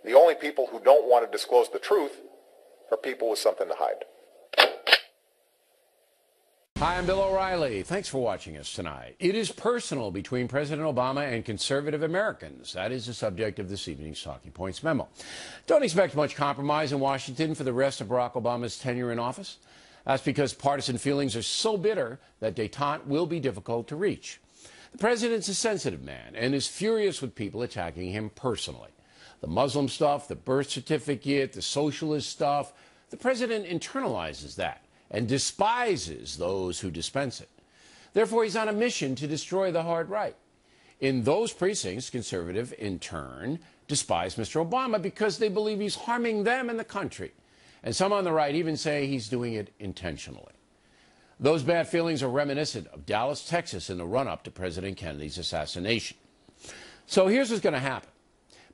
The only people who don't want to disclose the truth are people with something to hide. Hi, I'm Bill O'Reilly. Thanks for watching us tonight. It is personal between President Obama and conservative Americans. That is the subject of this evening's Talking Points memo. Don't expect much compromise in Washington for the rest of Barack Obama's tenure in office. That's because partisan feelings are so bitter that détente will be difficult to reach. The president's a sensitive man and is furious with people attacking him personally. The Muslim stuff, the birth certificate, the socialist stuff, the president internalizes that and despises those who dispense it. Therefore, he's on a mission to destroy the hard right. In those precincts, conservatives, in turn, despise Mr. Obama because they believe he's harming them and the country. And some on the right even say he's doing it intentionally. Those bad feelings are reminiscent of Dallas, Texas, in the run-up to President Kennedy's assassination. So here's what's going to happen.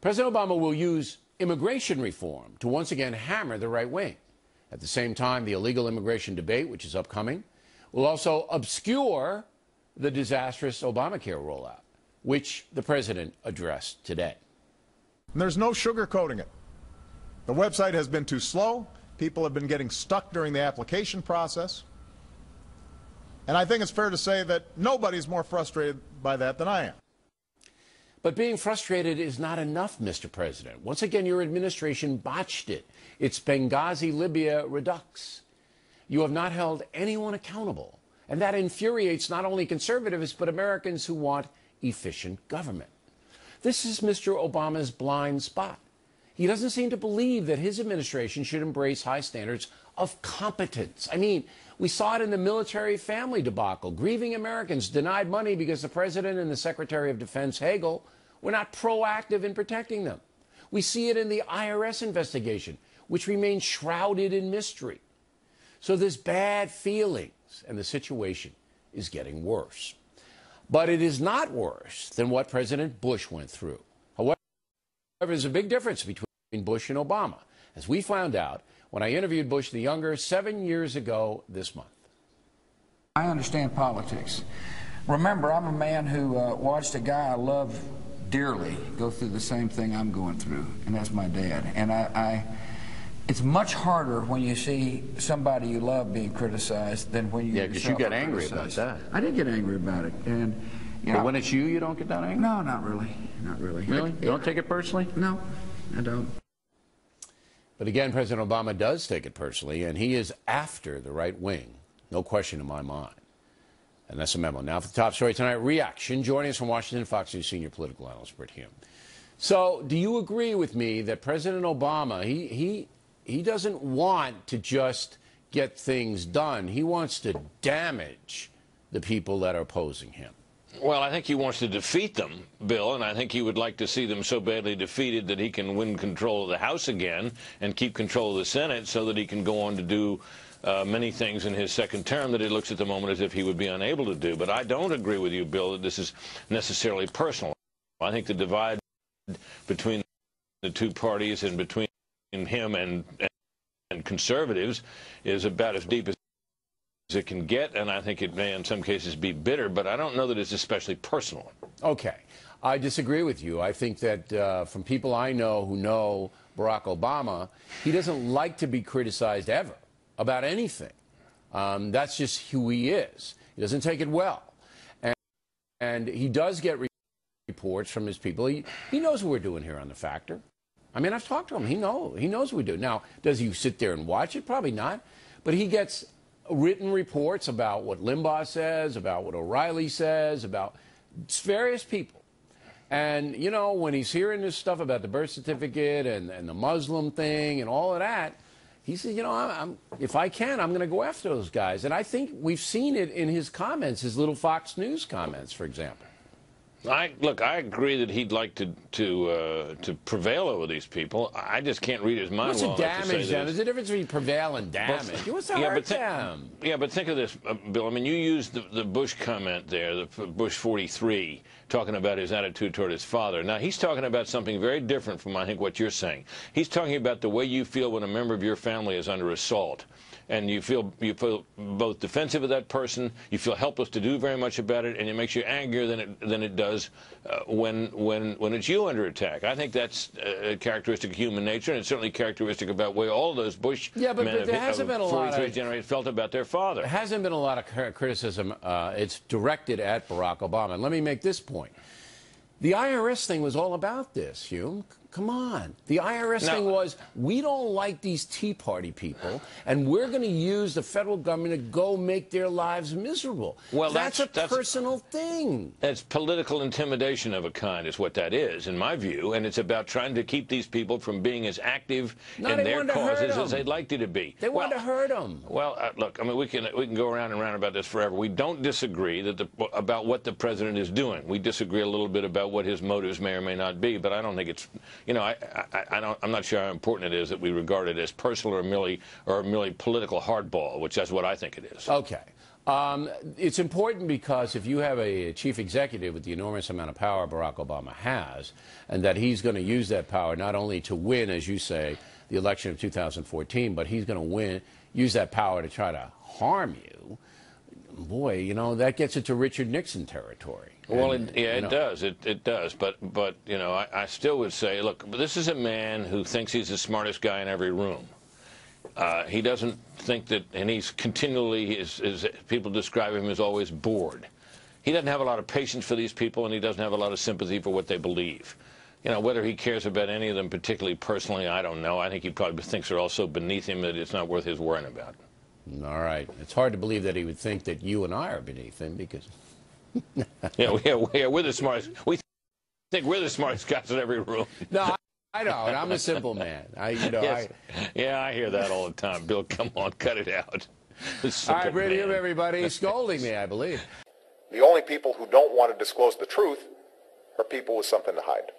President Obama will use immigration reform to once again hammer the right wing. At the same time, the illegal immigration debate, which is upcoming, will also obscure the disastrous Obamacare rollout, which the president addressed today. And there's no sugarcoating it. The website has been too slow. People have been getting stuck during the application process. And I think it's fair to say that nobody's more frustrated by that than I am. But being frustrated is not enough, Mr. President. Once again, your administration botched it. It's Benghazi, Libya redux. You have not held anyone accountable. And that infuriates not only conservatives, but Americans who want efficient government. This is Mr. Obama's blind spot. He doesn't seem to believe that his administration should embrace high standards of competence. I mean, we saw it in the military family debacle. Grieving Americans denied money because the president and the Secretary of Defense, Hagel, were not proactive in protecting them. We see it in the IRS investigation, which remains shrouded in mystery. So there's bad feelings, and the situation is getting worse. But it is not worse than what President Bush went through. However, there's a big difference between Bush and Obama, as we found out when I interviewed Bush the Younger 7 years ago this month. I understand politics. Remember, I'm a man who watched a guy I love dearly go through the same thing I'm going through, and that's my dad. And it's much harder when you see somebody you love being criticized than when you because you got angry about that. I did get angry about it, and but when it's you don't get that angry? No, not really, not really. Really? You don't take it personally? No, I don't. But again, President Obama does take it personally, and he is after the right wing. No question in my mind. And that's a memo. Now for the top story tonight, reaction. Joining us from Washington, Fox News senior political analyst Britt Hume. So do you agree with me that President Obama, he doesn't want to just get things done. He wants to damage the people that are opposing him. Well, I think he wants to defeat them, Bill, and I think he would like to see them so badly defeated that he can win control of the House again and keep control of the Senate so that he can go on to do many things in his second term that it looks at the moment as if he would be unable to do. But I don't agree with you, Bill, that this is necessarily personal. I think the divide between the two parties and between him and conservatives is about as deep as it can get, and I think it may in some cases be bitter, but I don't know that it's especially personal. Okay. I disagree with you. I think that from people I know who know Barack Obama, he doesn't like to be criticized ever about anything. That's just who he is. He doesn't take it well. And he does get reports from his people. He knows what we're doing here on The Factor. I mean, I've talked to him. He knows what we do. Now, does he sit there and watch it? Probably not. But he gets written reports about what Limbaugh says, about what O'Reilly says, about various people. And, you know, when he's hearing this stuff about the birth certificate and the Muslim thing and all of that, he says, you know, if I can, I'm going to go after those guys. And I think we've seen it in his comments, his little Fox News comments, for example. Look, I agree that he'd like to prevail over these people. I just can't read his mind. What's the damage them? There's a difference between prevail and damage. What's the hurt them? Yeah, but think of this, Bill. I mean, you used the Bush comment there, the Bush 43, talking about his attitude toward his father. Now, he's talking about something very different from, I think, what you're saying. He's talking about the way you feel when a member of your family is under assault. and you feel both defensive of that person, you feel helpless to do very much about it, and it makes you angrier than it does when it's you under attack. I think that's a characteristic of human nature, and it's certainly characteristic about way all those Bush men but there hasn't been a lot of generations felt about their father. There hasn't been a lot of criticism. It's directed at Barack Obama. And let me make this point. The IRS thing was all about this, Hume. Come on. The IRS thing was, we don't like these Tea Party people, and we're going to use the federal government to go make their lives miserable. Well, that's a personal thing. It's political intimidation of a kind is what that is, in my view, and it's about trying to keep these people from being as active in their causes as they'd like to be. They want to hurt them. Well, look, I mean, we can go around and around about this forever. We don't disagree about what the president is doing. We disagree a little bit about what his motives may or may not be, but I don't think it's, you know, I'm not sure how important it is that we regard it as personal or merely political hardball, which that's what I think it is. Okay. It's important because if you have a chief executive with the enormous amount of power Barack Obama has, and that he's going to use that power not only to win, as you say, the election of 2014, but he's going to use that power to try to harm you, boy, you know, that gets into Richard Nixon territory. Well, it does. It does. But you know, I still would say, look, this is a man who thinks he's the smartest guy in every room. He doesn't think that, and he's continually, as people describe him, as always bored. He doesn't have a lot of patience for these people, and he doesn't have a lot of sympathy for what they believe. You know, whether he cares about any of them particularly personally, I don't know. I think he probably thinks they're all so beneath him that it's not worth his worrying about. All right. It's hard to believe that he would think that you and I are beneath him, because... we're the smartest. We think we're the smartest guys in every room. No, I don't. I'm a simple man. Yeah, I hear that all the time. Bill, come on, cut it out. All right, radio, everybody scolding me, I believe. The only people who don't want to disclose the truth are people with something to hide.